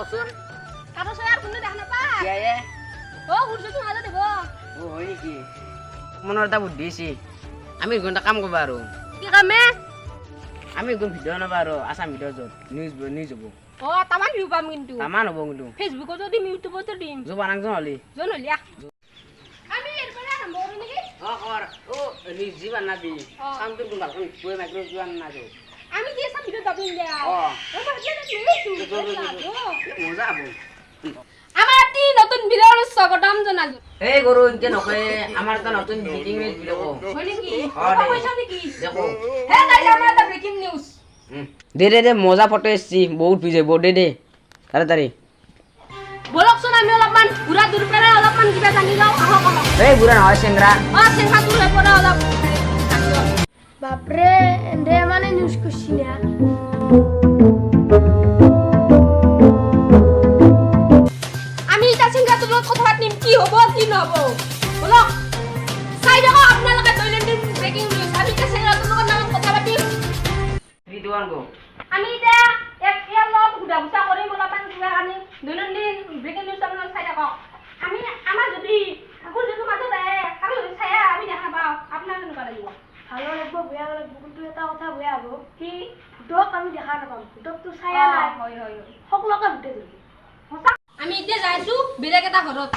কচোন কাটো চয়াৰ কোনো দেখা নাপায় কিয়ে সূৰ্যটো মাজত দিব হয় নেকি মনৰ এটা বুদ্ধি আছে আমি ঘণ্টা কাম কৰিব আৰু কি কামে আমি একদম ভিডিঅ' নাপাওঁ আৰু আছাম ভিডিঅ' য'ত নিউজ হ'ব তামান ভিউ পাম কিন্তু তামান হ'ব কিন্তু ফেচবুকতো দিম ইউটিউবতো দিম যোৱা নাংজন হ'লি জন হলিয়া আমি এৰপৰা আৰম্ভ কৰোঁ নেকি কৰ নিউজ যি বানাবি কামটো কোন ভালকৈ গৈ মাইক্ৰ যোৱা নাযাওঁ আমি কি চাম ভিডিঅ' দাবিম দে মজা হ'ব আমাৰ তি নতুন ভিডিঅ'ৰ স্বাগতম জনালো এই গৰু ইনকে নকয় আমাৰ এটা নতুন ব্ৰেকিং নিউজ ভিডিঅ' কওঁ হয় নেকি দে। পইচা নেকি দেখো হে তাই আমাৰ এটা ব্ৰেকিং নিউজ দে মজা ফটো এসছি বহুত ভিজে বহুত দে তাড়াতাড়ি বলকচোন আমি অলপমান ঘূৰা দূৰ পৰা অলপমান কিবা জানি যাওঁ আহক আহক এই বুঢ়া নহয় চেংৰা চেংহা দূৰ পৰা অলপ বাপৰে এন্ডে মানে নিউজ কৰছি না আমি এটা চেংহা তোৰ লগত কথা পাতিম কি হ'ব কি নহ'ব বলক চাই দেখো আপোনালোকে দৈনন্দিন ব্ৰেকিং নিউজ আমি এটা চেংহা তোৰ লগত নামত কথা পাতিম 3 2 1 গো আমি এতিয়া এক লগত ঘূৰা ঘূৰা কৰিম অলপমান কিবা কাৰণে দৈনন্দিন ব্ৰেকিং নিউজ আপোনালোকে চাই থাকক আমি আমাৰ যদি কাকোৰ যদি মাজত আহে কাকোৰ যদি চাই আমি দেখা নাপাওঁ আপোনাৰ কেনেকুৱা লাগিব ভালো লাগবো বেয়া লাগবো কিন্তু এটা কথা বেয়া হবো কি ভূতক আমি দেখা নাপাম ভূতকটো ছায়া নাই হয় হয় সকলোকে ভূতে ধৰিব সঁচা আমি এতিয়া যাইছো বেলেগ এটা ঘৰত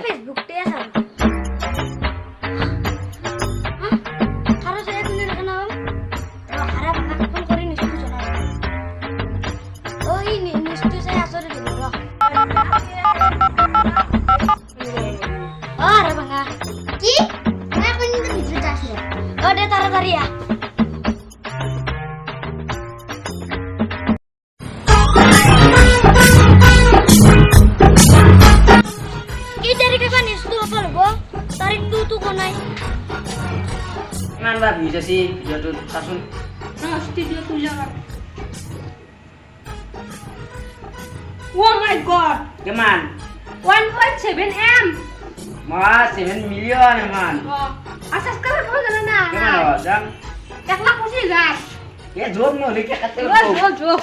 ফেসবুকতে চাম কারো ছায়া তুমি দেখা নাও খারাপ আমাকে ফোন করে নিশ্চয় জানাবো ওই নিশ্চয় ছায়া আসরে দিব আরে বাঙা কি না কোন দিন ভিতরে যাস না ওরে তাড়াতাড়ি আ কি তারিখে পানি শুধু পারবো তারিখ তো কোনাই কিমান বা ভিউজ আছে ভিডিঅ'টোত চাচোন স্টুডিও তুলে ও মাই গড কিমান 1.7 এম মা 7 মিলিয়ন ইমান সাবস্ক্রাইবার কত জানা না কিমান হ'ব যাম 1,25,000 এ জোক নহ'লে কি কাটে জোক